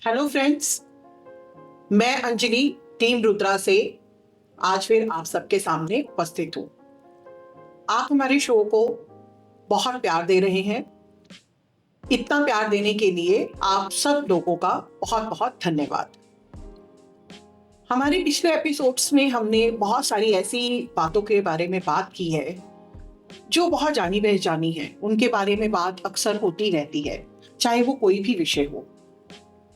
Hello friends, मैं Anjali team Rudra से आज फिर आप सबके सामने उपस्थित हूँ। आप हमारे शो को बहुत प्यार दे रहे हैं। इतना प्यार देने के लिए आप सब लोगों का बहुत बहुत धन्यवाद। हमारे पिछले एपिसोड्स में हमने बहुत सारी ऐसी बातों के बारे में बात की है जो बहुत जानी पहचानी है। उनके बारे में बात अक्सर होती रहती है, चाहे वो कोई भी विषय हो।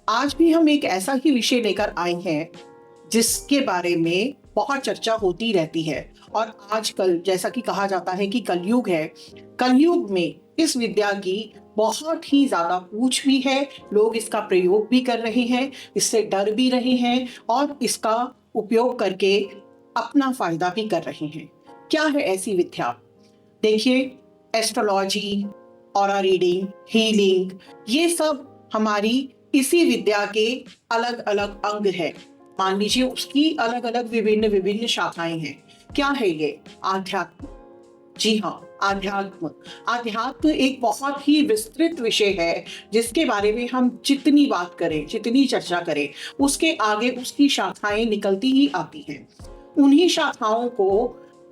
आज भी हम एक ऐसा ही विषय लेकर आए हैं जिसके बारे में बहुत चर्चा होती रहती है। और आजकल जैसा कि कहा जाता है कि कलयुग है, कलयुग में इस विद्या की बहुत ही ज्यादा पूछ भी है। लोग इसका प्रयोग भी कर रहे हैं, इससे डर भी रहे हैं और इसका उपयोग करके अपना फायदा भी कर रहे हैं। क्या है ऐसी विद्या? देखिए, एस्ट्रोलॉजी, ऑरा रीडिंग, हीलिंग, ये सब हमारी इसी विद्या के अलग अलग अंग है। मान लीजिए उसकी अलग अलग विभिन्न विभिन्न शाखाएं हैं। क्या है ये? आध्यात्म। जी हाँ, आध्यात्म। आध्यात्म एक बहुत ही विस्तृत विषय है जिसके बारे में हम जितनी बात करें, जितनी चर्चा करें, उसके आगे उसकी शाखाएं निकलती ही आती हैं। उन्हीं शाखाओं को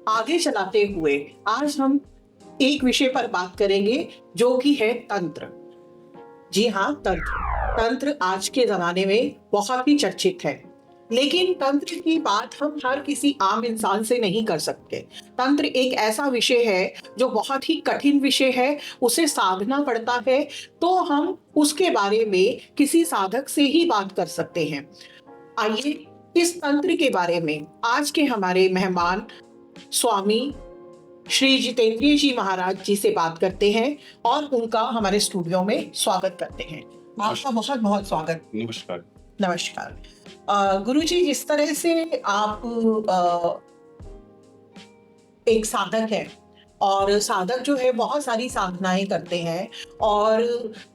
आगे चलाते हुए आज हम एक विषय पर बात करेंगे जो कि है तंत्र। जी हाँ, तंत्र। तंत्र आज के जमाने में बहुत ही चर्चित है, लेकिन तंत्र की बात हम हर किसी आम इंसान से नहीं कर सकते। तंत्र एक ऐसा विषय है जो बहुत ही कठिन विषय है, उसे साधना पड़ता है, तो हम उसके बारे में किसी साधक से ही बात कर सकते हैं। आइए इस तंत्र के बारे में आज के हमारे मेहमान स्वामी श्री जितेंद्रिय जी महाराज जी से बात करते हैं और उनका हमारे स्टूडियो में स्वागत करते हैं। आपका बहुत बहुत स्वागत। नमस्कार। नमस्कार। गुरु जी, जिस तरह से आप एक साधक है और साधक जो है बहुत सारी साधनाएं करते हैं और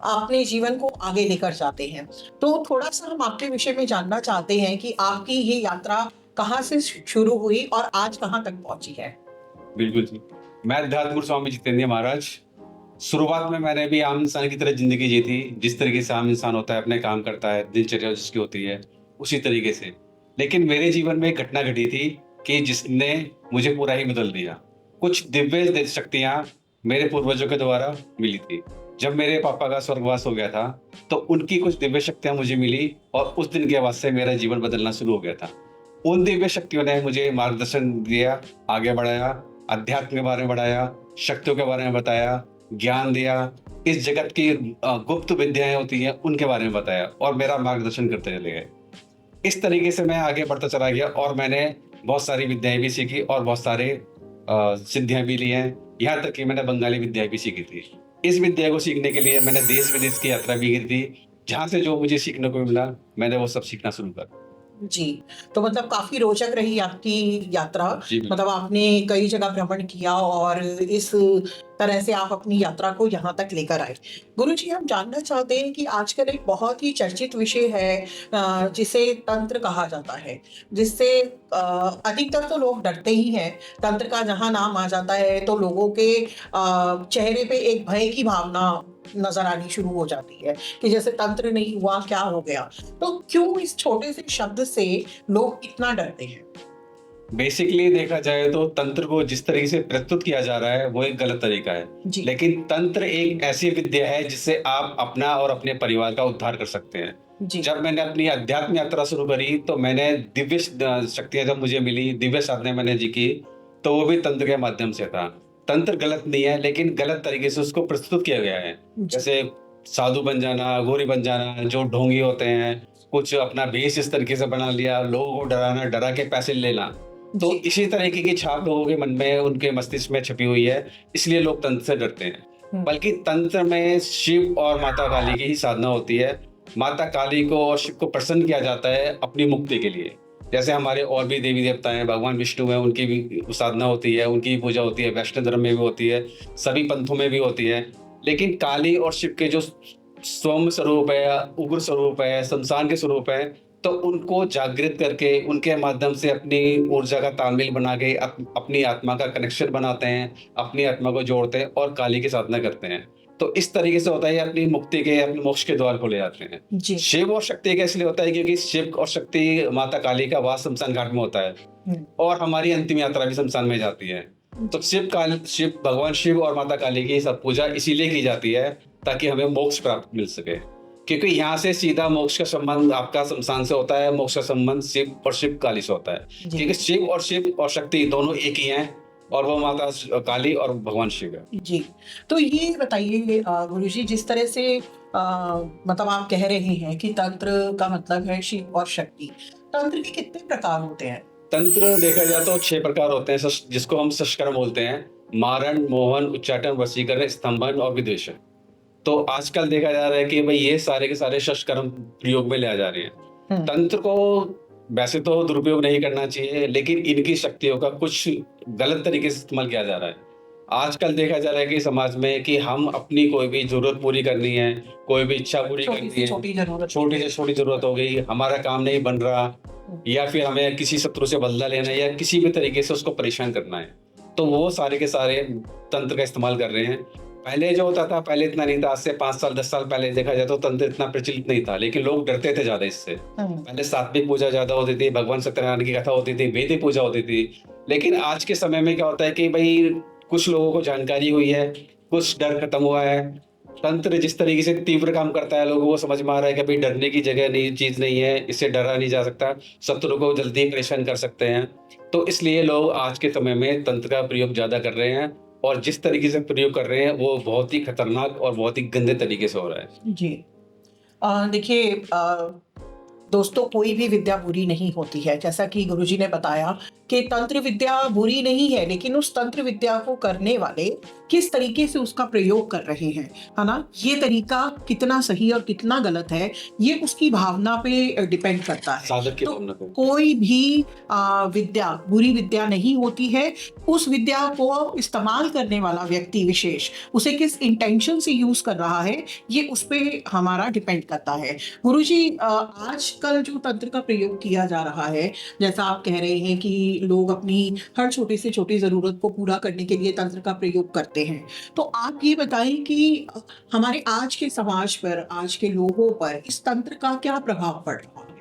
अपने जीवन को आगे लेकर जाते हैं, तो थोड़ा सा हम आपके विषय में जानना चाहते हैं कि आपकी ये यात्रा कहाँ से शुरू हुई और आज कहाँ तक पहुंची है। बिल्कुल जी। मैं अध्यात्म गुरु स्वामी जितेंद्र महाराज। शुरुआत में मैंने भी आम इंसान की तरह जिंदगी जी थी, जिस तरीके से आम इंसान होता है, अपने काम करता है, दिनचर्या जिसकी होती है उसी तरीके से। लेकिन मेरे जीवन में एक घटना घटी थी कि जिसने मुझे पूरा ही बदल दिया। कुछ दिव्य शक्तियां मेरे पूर्वजों के द्वारा मिली थी। जब मेरे पापा का स्वर्गवास हो गया था तो उनकी कुछ दिव्य शक्तियां मुझे मिली और उस दिन के बाद से मेरा जीवन बदलना शुरू हो गया था। उन दिव्य शक्तियों ने मुझे मार्गदर्शन दिया, आगे बढ़ाया, अध्यात्म के बारे में बढ़ाया, शक्तियों के बारे में बताया, ज्ञान दिया, इस जगत की गुप्त विद्याएं होती हैं उनके बारे में बताया और मेरा मार्गदर्शन करते चले गए। इस तरीके से मैं आगे बढ़ता चला गया और मैंने बहुत सारी विद्याएं भी सीखी और बहुत सारे सिद्धियां भी ली हैं। यहाँ तक कि मैंने बंगाली विद्याएं भी सीखी थी। इस विद्या को सीखने के लिए मैंने देश विदेश की यात्रा भी की थी। जहाँ से जो मुझे सीखने को मिला मैंने वो सब सीखना शुरू कर। जी, तो मतलब काफी रोचक रही आपकी यात्रा। मतलब आपने कई जगह भ्रमण किया और इस तरह से आप अपनी यात्रा को यहाँ तक लेकर आए। गुरुजी, हम जानना चाहते हैं कि आजकल एक बहुत ही चर्चित विषय है जिसे तंत्र कहा जाता है, जिससे अधिकतर तो लोग डरते ही हैं। तंत्र का जहाँ नाम आ जाता है तो लोगों के चेहरे पे एक भय की भावना नजर आनी शुरू हो जाती है कि जैसे तंत्र नहीं हुआ, क्या हो गया। तो क्यों इस छोटे से शब्द से लोग इतना डरते हैं? बेसिकली देखा जाए तो तंत्र को जिस तरीके से प्रस्तुत किया जा रहा है वो एक गलत तरीका है। लेकिन तंत्र एक ऐसी विद्या है जिससे आप अपना और अपने परिवार का उद्धार कर सकते हैं। जब मैंने अपनी अध्यात्म यात्रा शुरू करी तो मैंने दिव्य शक्तियां जब मुझे मिली, दिव्य साधना मैंने जी की, तो वो भी तंत्र के माध्यम से था। तंत्र गलत नहीं है, लेकिन गलत तरीके से उसको प्रस्तुत किया गया है। जैसे साधु बन जाना, गौरी बन जाना, जो ढोंगी होते हैं, कुछ अपना भेष इस तरीके से बना लिया, लोगों को डराना, डरा के पैसे लेना। तो इसी तरीके की छाप लोगों के मन में, उनके मस्तिष्क में छपी हुई है, इसलिए लोग तंत्र से डरते हैं। बल्कि तंत्र में शिव और माता काली की ही साधना होती है। माता काली को और शिव को प्रसन्न किया जाता है अपनी मुक्ति के लिए। जैसे हमारे और भी देवी देवता हैं, भगवान विष्णु हैं, उनकी भी साधना होती है, उनकी भी पूजा होती है, वैष्णव धर्म में भी होती है, सभी पंथों में भी होती है। लेकिन काली और शिव के जो सौम्य स्वरूप है, उग्र स्वरूप है, शमशान के स्वरूप है, तो उनको जागृत करके उनके माध्यम से अपनी ऊर्जा का तालमेल बना के अपनी आत्मा का कनेक्शन बनाते हैं, अपनी आत्मा को जोड़ते हैं और काली की साधना करते हैं। तो इस तरीके से होता है, ये अपनी मुक्ति के, अपने मोक्ष के द्वार को ले जाते हैं। जी। शिव और शक्ति का इसलिए होता है क्योंकि शिव और शक्ति, माता काली का वास शमशान घाट में होता है और हमारी अंतिम यात्रा भी शमशान में जाती है। तो शिव, भगवान शिव और माता काली की सब पूजा इसीलिए की जाती है ताकि हमें मोक्ष प्राप्त मिल सके, क्योंकि यहाँ से सीधा मोक्ष का संबंध आपका शमशान से होता है, मोक्ष का संबंध शिव और शिव काली से होता है, क्योंकि शिव और शक्ति दोनों एक ही हैं और वो माता काली और भगवान शिव है। जी, तो ये बताइए गुरुजी, जिस तरह से मतलब आप कह रहे हैं कि तंत्र का मतलब है शिव और शक्ति, तंत्र के कितने प्रकार होते हैं? तंत्र देखा जाए तो 6 प्रकार होते हैं, जिसको हम षष्कर्म बोलते हैं: मारण, मोहन, उच्चाटन, वशीकरण, स्तंभन और विद्वेषण। तो आजकल देखा जा रहा है कि भाई ये सारे के सारे षष्कर्म प्रयोग में ले आ जा रहे हैं। तंत्र को वैसे तो दुरुपयोग नहीं करना चाहिए, लेकिन इनकी शक्तियों का कुछ गलत तरीके से इस्तेमाल किया जा रहा है। आजकल देखा जा रहा है कि समाज में कि हम अपनी कोई भी जरूरत पूरी करनी है, कोई भी इच्छा पूरी करनी है, छोटी से छोटी जरूरत हो गई, हमारा काम नहीं बन रहा, या फिर हमें किसी शत्रु से बदला लेना है, या किसी भी तरीके से उसको परेशान करना है, तो वो सारे के सारे तंत्र का इस्तेमाल कर रहे हैं। पहले जो होता था, पहले इतना नहीं था। आज से 5 साल 10 साल पहले देखा जाए तो तंत्र इतना प्रचलित नहीं था, लेकिन लोग डरते थे ज्यादा इससे। पहले सात्विक पूजा ज्यादा होती थी, भगवान सत्यनारायण की कथा होती थी, वेदी पूजा होती थी। लेकिन आज के समय में क्या होता है कि भाई कुछ लोगों को जानकारी हुई है, कुछ डर खत्म हुआ है। तंत्र जिस तरीके से तीव्र काम करता है, लोगों को समझ में आ रहा है कि भाई डरने की जगह नहीं, चीज नहीं है, इससे डरा नहीं जा सकता, शत्रु को जल्दी परेशान कर सकते हैं। तो इसलिए लोग आज के समय में तंत्र का प्रयोग ज्यादा कर रहे हैं, और जिस तरीके से प्रयोग कर रहे हैं वो बहुत ही खतरनाक और बहुत ही गंदे तरीके से हो रहा है। जी, देखिए दोस्तों, कोई भी विद्या बुरी नहीं होती है। जैसा कि गुरुजी ने बताया कि तंत्र विद्या बुरी नहीं है, लेकिन उस तंत्र विद्या को करने वाले किस तरीके से उसका प्रयोग कर रहे हैं, है ना, ये तरीका कितना सही और कितना गलत है, ये उसकी भावना पे डिपेंड करता है। साधक की तो भावना पे। कोई भी विद्या बुरी विद्या नहीं होती है। उस विद्या को इस्तेमाल करने वाला व्यक्ति विशेष उसे किस इंटेंशन से यूज कर रहा है, ये उस पे हमारा डिपेंड करता है। गुरुजी, आजकल जो तंत्र का प्रयोग किया जा रहा है, जैसा आप कह रहे हैं कि लोग अपनी हर छोटी से छोटी जरूरत को पूरा करने के लिए तंत्र का प्रयोग करते हैं, तो आप ये बताएं कि हमारे आज के समाज पर, आज के लोगों पर इस तंत्र का क्या प्रभाव पड़ रहा है?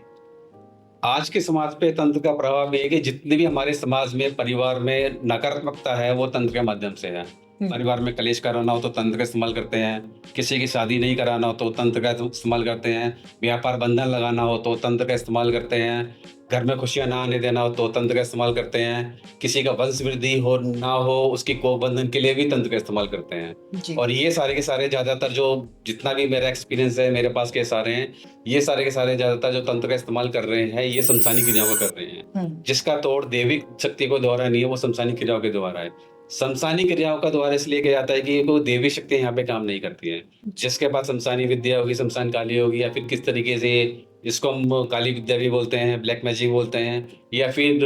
आज के समाज पे तंत्र का प्रभाव ये है कि जितनी भी हमारे समाज में, परिवार में नकारात्मकता है, वो तंत्र के माध्यम से है। परिवार में कलेश कराना हो तो तंत्र का इस्तेमाल करते हैं, किसी की शादी नहीं कराना हो तो तंत्र का इस्तेमाल करते हैं, व्यापार बंधन लगाना हो तो तंत्र का इस्तेमाल करते हैं, घर में खुशियां ना आने देना हो तो तंत्र का इस्तेमाल करते हैं, किसी का वंश वृद्धि हो ना हो उसकी कोख बंधन के लिए भी तंत्र का इस्तेमाल करते हैं। और ये सारे के सारे ज्यादातर जो जितना भी मेरा एक्सपीरियंस है, मेरे पास के सारे हैं, ये सारे के सारे ज्यादातर जो तंत्र का इस्तेमाल कर रहे हैं, ये शमशानी क्रियाओं का कर रहे हैं, जिसका तोड़ दैविक शक्ति को द्वारा नहीं है, वो शमशानी क्रियाओं के द्वारा है। शमशानी क्रियाओं का द्वारा इसलिए किया जाता है कि वो देवी शक्ति यहाँ पे काम नहीं करती है। जिसके पास शमशानी विद्या होगी, शमशान काली होगी, या फिर किस तरीके से, जिसको हम काली विद्या भी बोलते हैं, ब्लैक मैजिक बोलते हैं, या फिर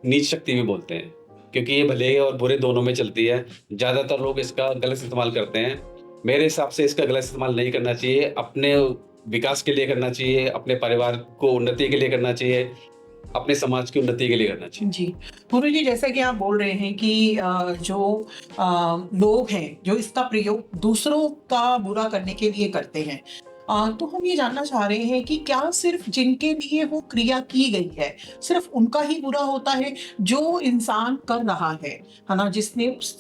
नीच शक्ति भी बोलते हैं, क्योंकि ये भले और बुरे दोनों में चलती है। ज्यादातर लोग इसका गलत इस्तेमाल करते हैं। मेरे हिसाब से इसका गलत इस्तेमाल नहीं करना चाहिए, अपने विकास के लिए करना चाहिए, अपने परिवार को उन्नति के लिए करना चाहिए, अपने समाज की उन्नति के लिए करना चाहिए। जी, गुरु जी, जैसा कि आप बोल रहे हैं कि जो लोग हैं जो इसका प्रयोग दूसरों का बुरा करने के लिए करते हैं, तो हम ये जानना चाह रहे हैं कि क्या सिर्फ जिनके लिए वो क्रिया की गई है सिर्फ उनका ही बुरा होता है? जो इंसान कर रहा है ना, जिसने उस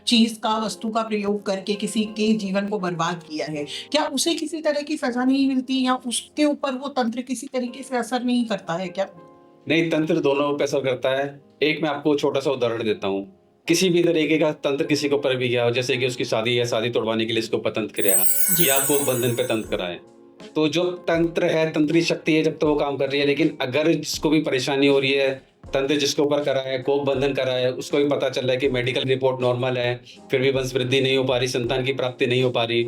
चीज का, वस्तु का प्रयोग करके किसी के जीवन को बर्बाद किया है, क्या उसे किसी तरह की सजा नहीं मिलती, या उसके ऊपर वो तंत्र किसी तरीके से असर नहीं करता है क्या? नहीं, तंत्र दोनों पे असर करता है। एक मैं आपको छोटा सा उदाहरण देता हूँ। किसी भी तरीके का तंत्र किसी के ऊपर भी गया हो, जैसे कि उसकी शादी है, शादी तोड़वाने के लिए इसके ऊपर तंत्र किया, या आपको बंधन पे तंत्र कराए, तो जो तंत्र है, तंत्री शक्ति है, जब तो वो काम कर रही है। लेकिन अगर जिसको भी परेशानी हो रही है, तंत्र जिसके ऊपर करा है, कोख बंधन करा है, उसको भी पता चल रहा है कि मेडिकल रिपोर्ट नॉर्मल है, फिर भी वंश वृद्धि नहीं हो पा रही, संतान की प्राप्ति नहीं हो पा रही,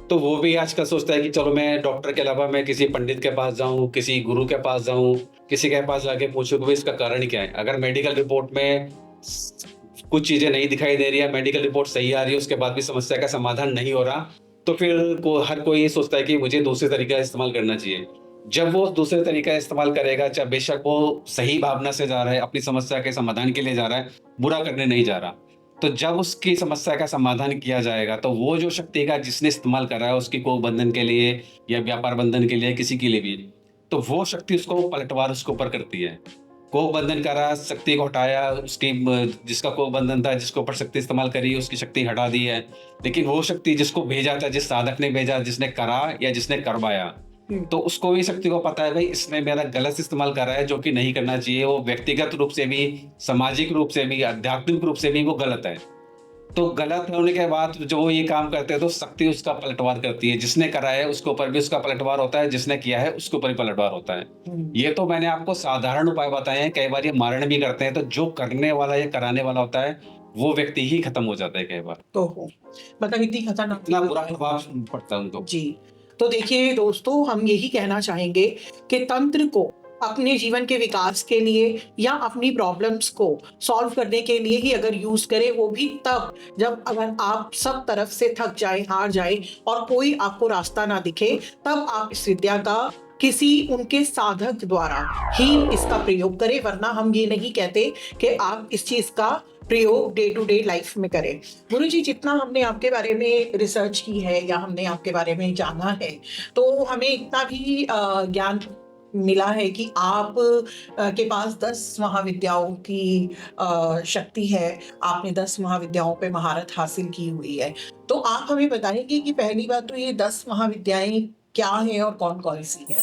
तो वो भी आजकल सोचता है कि चलो मैं डॉक्टर के अलावा मैं किसी पंडित के पास जाऊं, किसी गुरु के पास जाऊं, किसी के पास जाके पूछूं कि इसका कारण क्या है। अगर मेडिकल रिपोर्ट में कुछ चीजें नहीं दिखाई दे रही है, मेडिकल रिपोर्ट सही आ रही है, उसके बाद भी समस्या का समाधान नहीं हो रहा, तो फिर हर कोई ये सोचता है कि मुझे दूसरे तरीका इस्तेमाल करना चाहिए। जब वो दूसरे तरीका इस्तेमाल करेगा, चाहे बेशक वो सही भावना से जा रहा है, अपनी समस्या के समाधान के लिए जा रहा है, बुरा करने नहीं जा रहा, तो जब उसकी समस्या का समाधान किया जाएगा तो वो जो शक्ति का जिसने इस्तेमाल करा है उसकी कोख बंधन के लिए या व्यापार बंधन के लिए किसी के लिए भी, तो वो शक्ति उसको पलटवार उसके ऊपर करती है। कोख बंधन करा, शक्ति को हटाया, उसकी जिसका कोख बंधन था, जिसके ऊपर शक्ति इस्तेमाल करी, उसकी शक्ति हटा दी है। लेकिन वो शक्ति जिसको भेजा था, जिस साधक ने भेजा, जिसने करा या जिसने करवाया, तो उसको भी शक्ति को पता है भाई इसने मेरा गलत इस्तेमाल करा है, जो कि नहीं करना चाहिए। वो व्यक्तिगत रूप से भी, सामाजिक रूप से भी, आध्यात्मिक रूप से भी वो गलत है। तो गलत होने के बाद जो वो ये काम करते हैं तो शक्ति उसका पलटवार करती है। जिसने करा है उसके ऊपर भी उसका पलटवार होता है, जिसने किया है उसके ऊपर भी पलटवार होता है। ये तो मैंने आपको साधारण उपाय बताए हैं। कई बार ये मारण भी करते हैं, तो जो करने वाला या कराने वाला होता है वो व्यक्ति ही खत्म हो जाता है कई बार। तो मतलब इतनी खतरनाक, इतना बुरा प्रभाव पड़ता है उनको। जी। तो देखिए दोस्तों, हम यही कहना चाहेंगे कि तंत्र को अपने जीवन के विकास के लिए या अपनी प्रॉब्लम्स को सॉल्व करने के लिए ही अगर यूज करें, वो भी तब जब अगर आप सब तरफ से थक जाए, हार जाए और कोई आपको रास्ता ना दिखे, तब आप इस विद्या का किसी उनके साधक द्वारा ही इसका प्रयोग करें। वरना हम ये नहीं कहते कि आप इस चीज का प्रयोग डे टू डे लाइफ में करें। गुरु जी, जितना हमने आपके बारे में रिसर्च की है या हमने आपके बारे में जाना है, तो हमें इतना भी ज्ञान मिला है कि आप के पास 10 महाविद्याओं की शक्ति है। आपने 10 महाविद्याओं पे महारत हासिल की हुई है। तो आप हमें बताएंगे कि पहली बात तो ये 10 महाविद्याएं क्या है और कौन कौन सी है।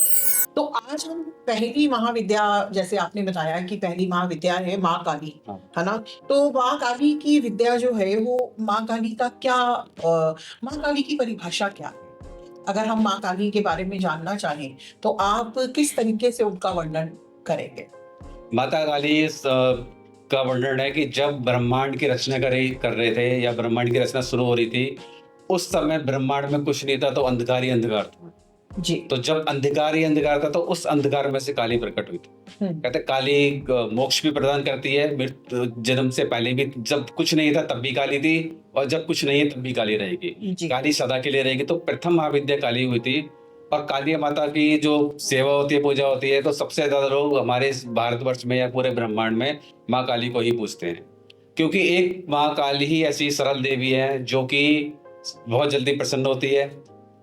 तो आज हम पहली महाविद्या, जैसे आपने बताया कि पहली महाविद्या है माँ काली, है ना। तो माँ काली की विद्या जो है वो माँ काली का क्या, माँ काली की परिभाषा क्या है? अगर हम माँ काली के बारे में जानना चाहें तो आप किस तरीके से उनका वर्णन करेंगे? माता काली का वर्णन है कि जब ब्रह्मांड की रचना कर रहे थे या ब्रह्मांड की रचना शुरू हो रही थी, उस समय ब्रह्मांड में कुछ नहीं था, तो अंधकार ही अंधकार था जी। तो जब अंधकार ही अंधकार था तो उस अंधकार में से काली प्रकट हुई थी। कहते काली मोक्ष भी प्रदान करती है, मृत्यु जन्म से पहले भी, जब कुछ नहीं था तब भी काली थी, और जब कुछ नहीं है तब भी काली रहेगी। काली सदा के लिए रहेगी। तो प्रथम महाविद्या काली हुई थी। और काली माता की जो सेवा होती है, पूजा होती है, तो सबसे ज्यादा लोग हमारे भारतवर्ष में या पूरे ब्रह्मांड में माँ काली को ही पूजते हैं, क्योंकि एक माँ काली ही ऐसी सरल देवी है जो कि बहुत जल्दी प्रसन्न होती है,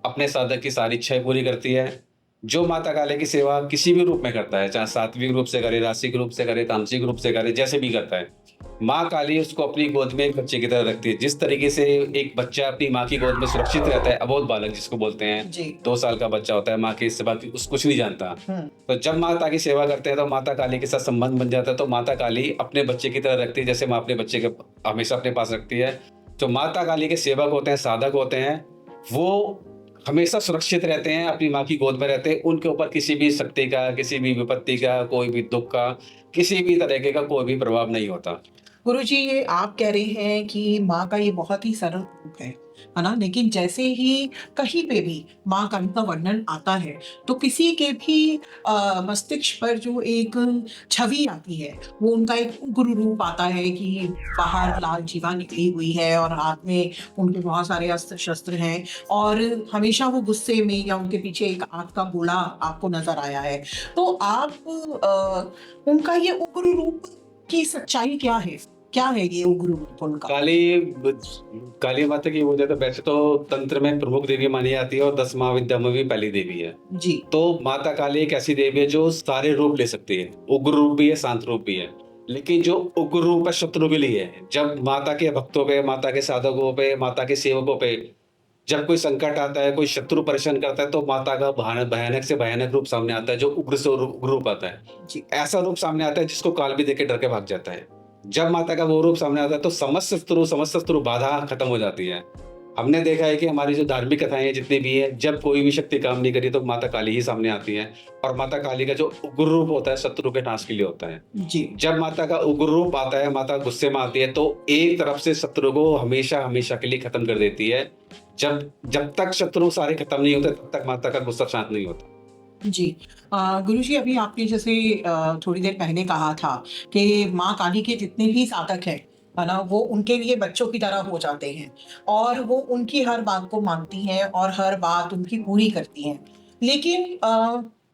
अपने साधक की सारी इच्छाएं पूरी करती है। जो माता काली की सेवा किसी भी रूप में करता है, चाहे सात्विक रूप से करे, रासिक रूप से करे, तामसिक रूप से करे, जैसे भी करता है, माँ काली उसको अपनी गोद में एक बच्चे की तरह रखती है। जिस तरीके से एक बच्चा अपनी माँ की गोद में सुरक्षित रहता है, अबोध बालक जिसको बोलते हैं, 2 साल का बच्चा होता है, माँ की सेवा की कुछ नहीं जानता, तो जब माता की सेवा करते हैं तो माता काली के साथ संबंध बन जाता है। तो माता काली अपने बच्चे की तरह रखती है, जैसे माँ अपने बच्चे के हमेशा अपने पास रखती है। जो माता काली के सेवक होते हैं, साधक होते हैं, वो हमेशा सुरक्षित रहते हैं, अपनी माँ की गोद में रहते हैं। उनके ऊपर किसी भी शक्ति का, किसी भी विपत्ति का, कोई भी दुख का, किसी भी तरीके का कोई भी प्रभाव नहीं होता। गुरुजी, ये आप कह रहे हैं कि माँ का ये बहुत ही सरल रूप है ना। लेकिन जैसे ही कहीं पे भी माँ काली का वर्णन आता है तो किसी के भी मस्तिष्क पर जो एक छवि आती है, वो उनका एक उग्र रूप आता है कि बाहर लाल जीवा निकली हुई है और हाथ में उनके बहुत सारे अस्त्र शस्त्र हैं, और हमेशा वो गुस्से में या उनके पीछे एक आग का गोला आपको नजर आया है। तो आप उनका ये उग्र रूप की सच्चाई क्या है? क्या है ये उग्र रूप उनका? काली माता की वजह तो वैसे तो तंत्र में प्रमुख देवी मानी जाती है और 10 महाविद्या में भी पहली देवी है जी। तो माता काली एक ऐसी देवी है जो सारे रूप ले सकती है। उग्र रूप भी है, शांत रूप भी है। लेकिन जो उग्र रूप है शत्रु के लिए है। जब माता के भक्तों पे, माता के साधकों पे, माता के सेवकों पे जब कोई संकट आता है, कोई शत्रु परेशान करता है, तो माता का भयानक से भयानक रूप सामने आता है, जो उग्र से उग्र रूप आता है जी। ऐसा रूप सामने आता है जिसको काल भी देख के डर के भाग जाता है। जब माता का वो रूप सामने आता है तो समस्त शत्रु बाधा खत्म हो जाती है। हमने देखा है कि हमारी जो धार्मिक कथाएं हैं जितनी भी है, जब कोई भी शक्ति काम नहीं करी तो माता काली ही सामने आती है। और माता काली का जो उग्र रूप होता है शत्रु के नाश के लिए होता है जी। जब माता का उग्र रूप आता है, माता गुस्से में आती है, तो एक तरफ से शत्रु को हमेशा के लिए खत्म कर देती है। जब तक शत्रु सारे खत्म नहीं होते तब तक माता का गुस्सा शांत नहीं होता जी। गुरुजी, अभी आपने जैसे थोड़ी देर पहले कहा था कि माँ काली के जितने भी साधक हैं, है ना, वो उनके लिए बच्चों की तरह हो जाते हैं और वो उनकी हर बात को मानती हैं और हर बात उनकी पूरी करती हैं। लेकिन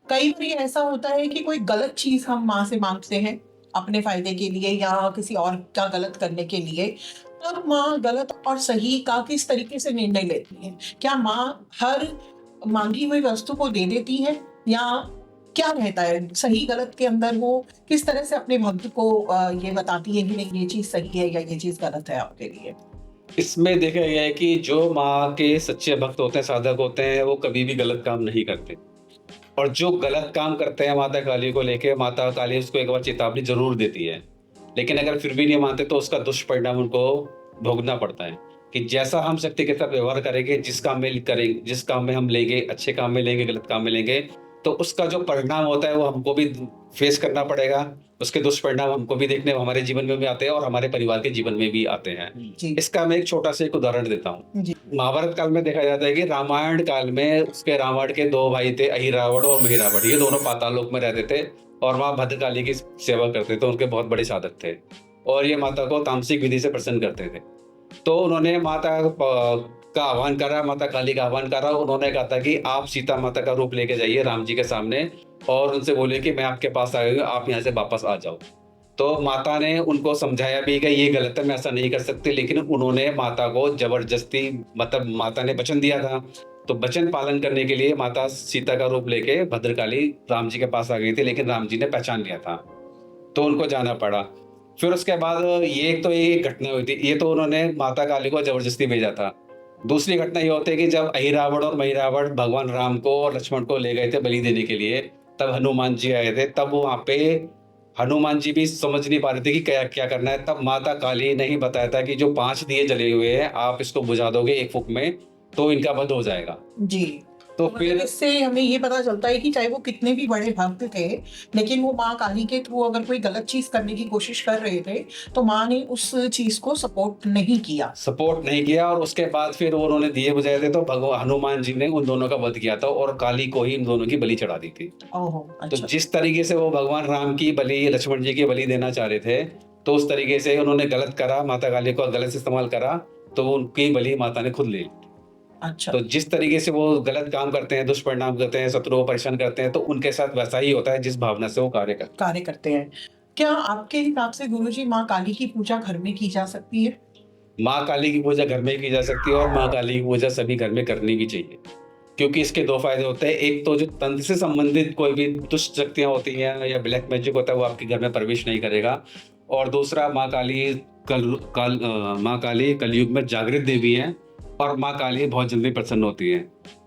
कई बार ऐसा होता है कि कोई गलत चीज हम माँ से मांगते हैं अपने फायदे के लिए या किसी और का गलत करने के लिए, अब माँ गलत और सही का किस तरीके से निर्णय लेती है? क्या माँ हर मांगी हुई वस्तु को दे देती है, या क्या रहता है सही गलत के अंदर वो किस तरह से अपने भक्त को ये बताती है कि नहीं ये चीज सही है या ये चीज गलत है आपके लिए? इसमें देखा गया है कि जो माँ के सच्चे भक्त होते हैं, साधक होते हैं, वो कभी भी गलत काम नहीं करते। और जो गलत काम करते हैं माता काली को लेके, माता काली उसको एक बार चेतावनी ज़रूर देती है। लेकिन अगर फिर भी नहीं मानते तो उसका दुष्परिणाम उनको भोगना पड़ता है, कि जैसा हम शक्ति के साथ व्यवहार करेंगे, जिस काम में हम लेंगे, अच्छे काम में लेंगे, गलत काम में लेंगे, तो उसका जो परिणाम होता है वो हमको भी फेस करना पड़ेगा। उसके दुष्परिणाम हमको भी देखने हमारे जीवन में भी आते हैं और हमारे परिवार के जीवन में भी आते हैं। जी। इसका मैं एक छोटा-सा एक उदाहरण देता हूँ। जी। महाभारत काल में देखा जाता है कि रामायण काल में उसके रावण के 2 भाई थे, अहिरावण और महिरावण। ये दोनों पाताल लोक में रहते थे और वहाँ भद्रकाली की सेवा करते थे। उनके बहुत बड़े साधक थे और ये माता को तामसिक विधि से प्रसन्न करते थे। तो उन्होंने माता का आह्वान करा, माता काली का आह्वान करा। उन्होंने कहा था कि आप सीता माता का रूप लेके जाइए राम जी के सामने और उनसे बोलिए कि मैं आपके पास आ गई हूँ, आप यहाँ से वापस आ जाओ। तो माता ने उनको समझाया भी कि ये गलत है, मैं ऐसा नहीं कर सकती, लेकिन उन्होंने माता को जबरदस्ती, मतलब माता ने वचन दिया था, तो वचन पालन करने के लिए माता सीता का रूप लेके भद्रकाली राम जी के पास आ गई थी, लेकिन राम जी ने पहचान लिया था, तो उनको जाना पड़ा। फिर उसके बाद ये घटना हुई थी, ये तो उन्होंने माता काली को जबरदस्ती भेजा था। दूसरी घटना ये होती है कि जब अहिरावण और महिरावण भगवान राम को और लक्ष्मण को ले गए थे बलि देने के लिए, तब हनुमान जी आए थे। तब वहाँ पे हनुमान जी भी समझ नहीं पा रहे थे कि क्या क्या करना है। तब माता काली ने ही बताया था कि जो 5 दिए जले हुए हैं, आप इसको बुझा दोगे एक फूंक में, तो इनका वध हो जाएगा। जी। तो मतलब फिर इससे हमें ये पता चलता है कि चाहे वो कितने भी बड़े भक्त थे, लेकिन वो माँ काली के थ्रू अगर कोई गलत चीज करने की कोशिश कर रहे थे, तो माँ ने उस चीज को सपोर्ट नहीं किया। और उसके बाद फिर उन्होंने दिए बुझाए थे, तो भगवान हनुमान जी ने उन दोनों का वध किया था और काली को ही इन दोनों की बलि चढ़ा दी थी। ओहो, तो अच्छा। जिस तरीके से वो भगवान राम की बलि, लक्ष्मण जी की बलि देना चाह रहे थे, तो उस तरीके से उन्होंने गलत करा, माता काली को गलत इस्तेमाल करा, तो उनकी बलि माता ने खुद ले ली। अच्छा। तो जिस तरीके से वो गलत काम करते हैं, दुष्परिणाम करते हैं, शत्रुओं को परेशान करते हैं, तो उनके साथ वैसा ही होता है जिस भावना से वो कार्य करते हैं। क्या आपके हिसाब से गुरुजी माँ काली की पूजा घर में की जा सकती है? माँ काली की पूजा घर में की जा सकती है और माँ काली की पूजा सभी घर में करनी भी चाहिए। क्योंकि इसके 2 फ़ायदे होते हैं। एक तो जो तंत्र से संबंधित कोई भी दुष्ट शक्तियाँ होती हैं या ब्लैक मैजिक होता है, वो आपके घर में प्रवेश नहीं करेगा। और दूसरा, माँ काली कलयुग में जागृत देवी हैं और माँ काली बहुत जल्दी प्रसन्न होती है।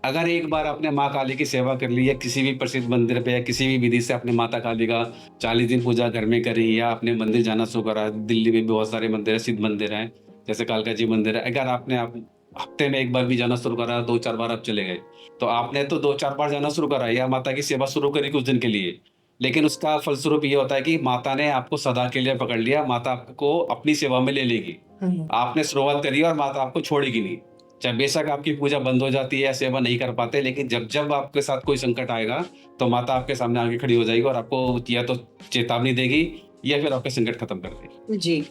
अगर एक बार आपने माँ काली की सेवा कर ली या किसी भी प्रसिद्ध मंदिर पे या किसी भी विधि से आपने माता काली का 40 दिन पूजा घर में करी या आपने मंदिर जाना शुरू करा, दिल्ली में भी बहुत सारे मंदिर हैं, सिद्ध मंदिर हैं, जैसे कालका जी मंदिर है। अगर आपने हफ्ते में 1 बार भी जाना शुरू करा, 2-4 बार आप चले गए, तो आपने तो 2-4 बार जाना शुरू करा या माता की सेवा शुरू करी कुछ दिन के लिए, लेकिन उसका फलस्वरूप ये होता है कि माता ने आपको सदा के लिए पकड़ लिया, माता आपको अपनी सेवा में ले लेगी। आपने शुरुआत करी और माता आपको छोड़ेगी नहीं। चाहे बेशक आपकी पूजा बंद हो जाती है या सेवा नहीं कर पाते, लेकिन जब आपके साथ कोई संकट आएगा, तो माता आपके सामने आके खड़ी हो जाएगी और आपको या तो चेतावनी देगी या फिर आपका संकट खत्म कर देगी। जी।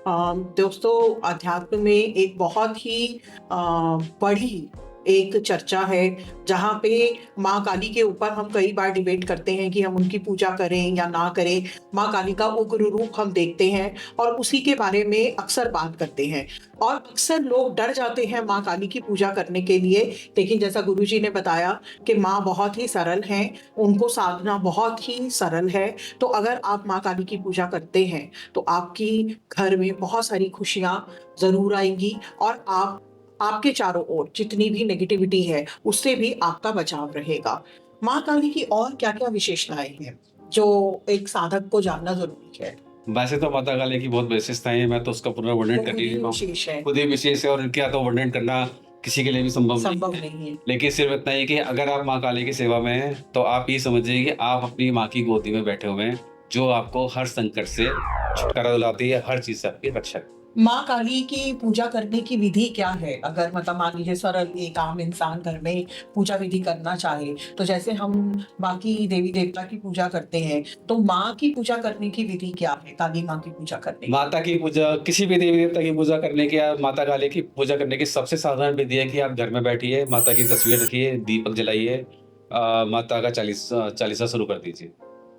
दोस्तों, अध्यात्म में एक बहुत ही बड़ी एक चर्चा है, जहाँ पे माँ काली के ऊपर हम कई बार डिबेट करते हैं कि हम उनकी पूजा करें या ना करें। माँ काली का उग्र रूप हम देखते हैं और उसी के बारे में अक्सर बात करते हैं, और अक्सर लोग डर जाते हैं माँ काली की पूजा करने के लिए। लेकिन जैसा गुरुजी ने बताया कि माँ बहुत ही सरल हैं, उनको साधना बहुत ही सरल है। तो अगर आप माँ काली की पूजा करते हैं तो आपकी घर में बहुत सारी खुशियाँ ज़रूर आएंगी और आपके चारों ओर जितनी भी नेगेटिविटी है उससे भी आपका बचाव रहेगा। माँ काली की और क्या-क्या विशेषताएं हैं जो एक साधक को जानना जरूरी है? वैसे तो माता काली की बहुत विशेषताएं हैं, मैं तो उसका पुनर्वर्णन कर ही नहीं विशेष है, खुद ही विशेष है और इनका तो वर्णन करना किसी के लिए भी संभव नहीं है। लेकिन सिर्फ इतना ही कि अगर आप माँ काली की सेवा में हैं, तो आप ये समझिए कि आप अपनी माँ की गोदी में बैठे हुए हैं, जो आपको हर संकट से छुटकारा दिलाती है, हर चीज से आपकी रक्षा करती है। माँ काली की पूजा करने की विधि क्या है? अगर मतलब मान लीजिए सरल एक आम इंसान घर में पूजा विधि करना चाहे, तो जैसे हम बाकी देवी देवता की पूजा करते हैं, तो माँ की पूजा करने की विधि क्या है? काली माँ की पूजा करने की? माता की पूजा, किसी भी देवी देवता की पूजा करने की या माता काली की पूजा करने की सबसे साधारण विधि है कि आप घर में बैठिए, माता की तस्वीर रखिए, दीपक जलाइए, माता का चालीसा शुरू कर दीजिए।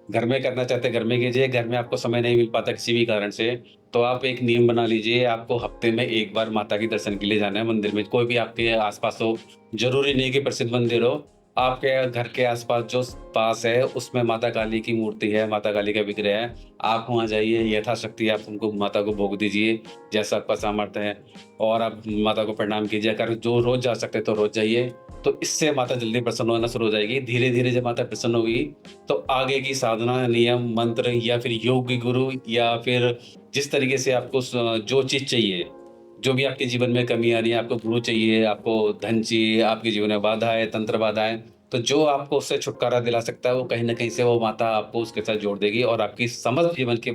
घर में करना चाहते हैं घर में कीजिए, घर में आपको समय नहीं मिल पाता किसी भी कारण से, तो आप एक नियम बना लीजिए, आपको हफ्ते में एक बार माता के दर्शन के लिए जाना है मंदिर में, कोई भी आपके आसपास हो, जरूरी नहीं कि प्रसिद्ध मंदिर हो, आपके घर के आसपास जो पास है उसमें माता काली की मूर्ति है, माता काली का विग्रह है, आप वहाँ जाइए, यथाशक्ति आप उनको माता को भोग दीजिए जैसा आपका सामर्थ्य है, और आप माता को प्रणाम कीजिए। अगर जो रोज जा सकते तो रोज जाइए, तो इससे माता जल्दी प्रसन्न होना शुरू हो जाएगी। धीरे धीरे जब माता प्रसन्न होगी तो आगे की साधना, नियम, मंत्र या फिर योग गुरु या फिर जिस तरीके से आपको जो चीज़ चाहिए, जो भी आपके जीवन में कमी आ रही है, आपको गुरु चाहिए, आपको धन चाहिए, आपके जीवन में बाधा है, तंत्र बाधा है, तो जो आपको उससे छुटकारा दिला सकता है वो कहीं न कहीं से वो माता आपको उसके साथ जोड़ देगी और आपकी समस्त जीवन की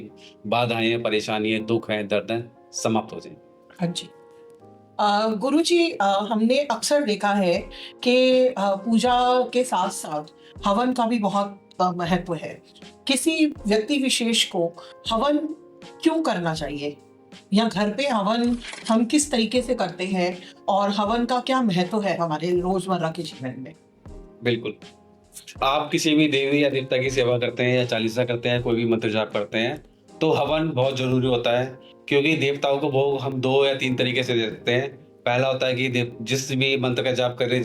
बाधाएँ, परेशानियाँ, दुःख हैं, दर्द हैं, समाप्त हो जाएँगी। हाँ जी। गुरुजी, हमने अक्सर देखा है कि पूजा के साथ साथ हवन का भी बहुत महत्व है। किसी व्यक्ति विशेष को हवन क्यों करना चाहिए, या घर पे हवन हम किस तरीके से करते हैं, और हवन का क्या महत्व है हमारे रोजमर्रा के जीवन में? बिल्कुल। आप किसी भी देवी या देवता की सेवा करते हैं या चालीसा करते हैं, कोई भी मंत्र जाप करते हैं, तो हवन बहुत ज़रूरी होता है, क्योंकि देवताओं को भोग हम 2 या 3 तरीके से दे सकते हैं। पहला होता है कि जिस भी मंत्र का जाप कर रहे हैं,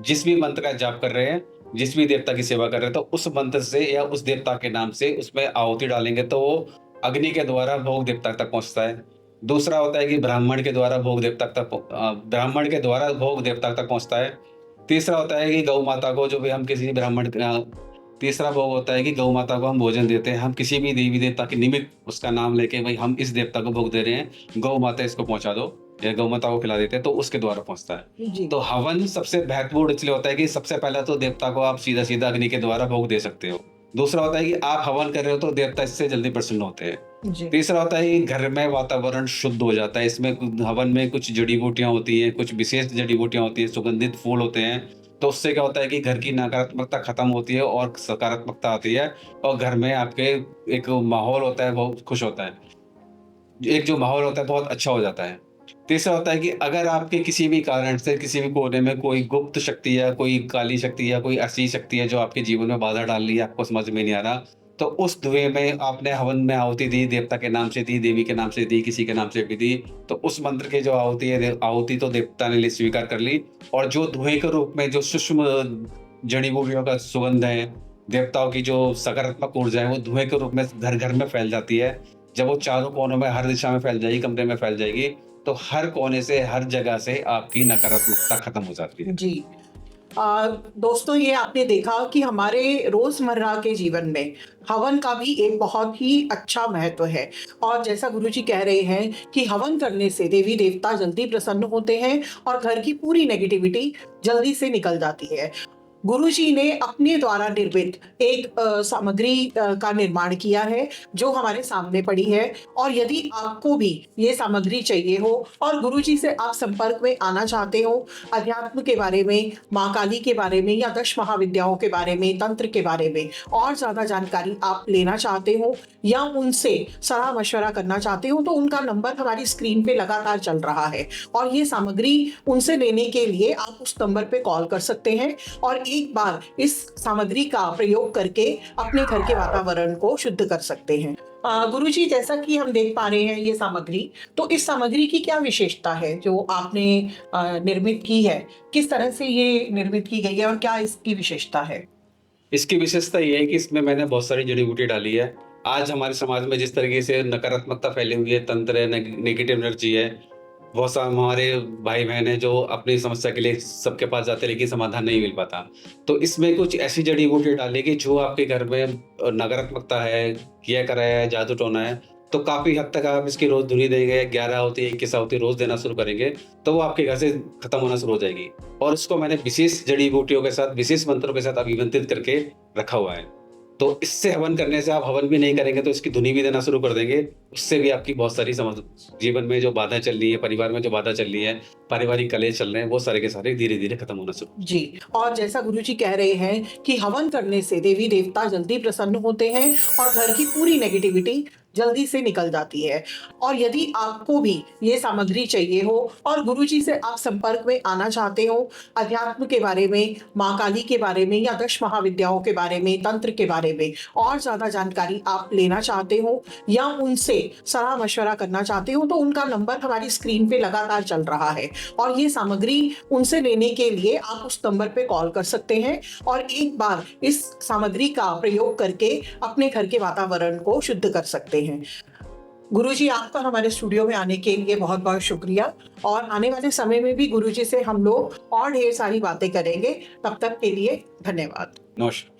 जिस भी मंत्र का जाप कर रहे हैं, जिस भी देवता की सेवा कर रहे हैं, तो उस मंत्र से या उस देवता के नाम से उसमें आहुति डालेंगे तो वो अग्नि के द्वारा भोग देवता तक पहुँचता है। दूसरा होता है कि ब्राह्मण के द्वारा भोग देवता तक पहुँचता है। तीसरा होता है कि गौ माता को, जो भी हम किसी ब्राह्मण तीसरा भोग होता है कि गौ माता को हम भोजन देते हैं। हम किसी भी देवी देवता के निमित्त उसका नाम लेके, भाई हम इस देवता को भोग दे रहे हैं, गौ माता इसको पहुंचा दो, या गौ माता को खिला देते हैं, तो उसके द्वारा पहुंचता है। जी। तो हवन सबसे महत्वपूर्ण इसलिए होता है कि सबसे पहला तो देवता को आप सीधा सीधा अग्नि के द्वारा भोग दे सकते हो। दूसरा होता है कि आप हवन कर रहे हो तो देवता इससे जल्दी प्रसन्न होते हैं। जी। तीसरा होता है कि घर में वातावरण शुद्ध हो जाता है। इसमें हवन में कुछ जड़ी बूटियां होती हैं, कुछ विशेष जड़ी बूटियां होती हैं, सुगंधित फूल होते हैं, तो उससे क्या होता है कि घर की नकारात्मकता खत्म होती है और सकारात्मकता आती है, और घर में आपके एक माहौल होता है, बहुत खुश होता है, एक जो माहौल होता है बहुत अच्छा हो जाता है। तीसरा होता है कि अगर आपके किसी भी कारण से किसी भी कोने में कोई गुप्त शक्ति या कोई काली शक्ति या कोई ऐसी शक्ति है जो आपके जीवन में बाधा डाल रही है, आपको समझ में नहीं आ रहा, तो उस धुएं में आपने हवन में आहुति दी, देवता के नाम से दी, देवी के नाम से दी, किसी के नाम से भी दी, तो उस मंत्र की जो आहुति है, आहुति तो देवता ने स्वीकार कर ली, और जो धुएं के रूप में जो सूक्ष्म जड़ी बूटियों का सुगंध है, देवताओं की जो सकारात्मक ऊर्जा है, वो धुएं के रूप में घर घर में फैल जाती है। जब वो चारों कोनों में, हर दिशा में फैल जाएगी, कमरे में फैल जाएगी, तो हर कोने से, हर जगह से आपकी नकारात्मकता खत्म हो जाती है। जी। दोस्तों, ये आपने देखा कि हमारे रोजमर्रा के जीवन में हवन का भी एक बहुत ही अच्छा महत्व है, और जैसा गुरुजी कह रहे हैं कि हवन करने से देवी देवता जल्दी प्रसन्न होते हैं और घर की पूरी नेगेटिविटी जल्दी से निकल जाती है। गुरुजी ने अपने द्वारा निर्मित एक सामग्री का निर्माण किया है जो हमारे सामने पड़ी है, और यदि आपको भी ये सामग्री चाहिए हो और गुरुजी से आप संपर्क में आना चाहते हो, अध्यात्म के बारे में, माँ काली के बारे में, या 10 महाविद्याओं के बारे में, तंत्र के बारे में और ज़्यादा जानकारी आप लेना चाहते हो, या उनसे सलाह मशवरा करना चाहते हो, तो उनका नंबर हमारी स्क्रीन पे लगातार चल रहा है, और ये सामग्री उनसे लेने के लिए आप उस नंबर पे कॉल कर सकते हैं और एक बार इस सामग्री का प्रयोग करके अपने घर के वातावरण को शुद्ध कर सकते हैं। गुरुजी, जैसा कि हम देख पा रहे हैं ये सामग्री, तो इस सामग्री की क्या विशेषता है जो आपने निर्मित की है? किस तरह से ये निर्मित की गई है और क्या इसकी विशेषता है? इसकी विशेषता ये है कि इसमें मैंने बहुत सारी जड़ी बूटी डाली है। आज हमारे समाज में जिस तरीके से नकारात्मकता फैली हुई है, तंत्र है, नेगेटिव एनर्जी है, बहुत सारे हमारे भाई बहन हैं जो अपनी समस्या के लिए सबके पास जाते हैं लेकिन समाधान नहीं मिल पाता। तो इसमें कुछ ऐसी जड़ी बूटी डालेगी जो आपके घर में नकारात्मकता है, किया करा है, जादू टोना है, तो काफ़ी हद तक आप इसकी रोज़ धुनी देंगे, 11 होती 21 होती रोज़ देना शुरू करेंगे, तो वो आपके घर से खत्म होना शुरू हो जाएगी। और उसको मैंने विशेष जड़ी बूटियों के साथ, विशेष मंत्रों के साथ अभिमंत्रित करके रखा हुआ है। तो इससे हवन करने से, आप हवन भी नहीं करेंगे तो इसकी धुनी भी देना शुरू कर देंगे, उससे भी आपकी बहुत सारी जीवन में जो बाधा चल रही है, परिवार में जो बाधा चल रही है, पारिवारिक कलेश चल रहे हैं, वो सारे के सारे धीरे धीरे खत्म होना शुरू। जी। और जैसा गुरुजी कह रहे हैं कि हवन करने से देवी देवता जल्दी प्रसन्न होते हैं और घर की पूरी नेगेटिविटी जल्दी से निकल जाती है। और यदि आपको भी ये सामग्री चाहिए हो और गुरुजी से आप संपर्क में आना चाहते हो, अध्यात्म के बारे में, माँ काली के बारे में या 10 महाविद्याओं के बारे में, तंत्र के बारे में और ज़्यादा जानकारी आप लेना चाहते हो या उनसे सलाह मशवरा करना चाहते हो, तो उनका नंबर हमारी स्क्रीन पे लगातार चल रहा है और ये सामग्री उनसे लेने के लिए आप उस नंबर पे कॉल कर सकते हैं और एक बार इस सामग्री का प्रयोग करके अपने घर के वातावरण को शुद्ध कर सकते हैं। गुरुजी, आपका हमारे स्टूडियो में आने के लिए बहुत बहुत शुक्रिया और आने वाले समय में भी गुरुजी से हम लोग और ढेर सारी बातें करेंगे। तब तक के लिए धन्यवाद। नमस्कार।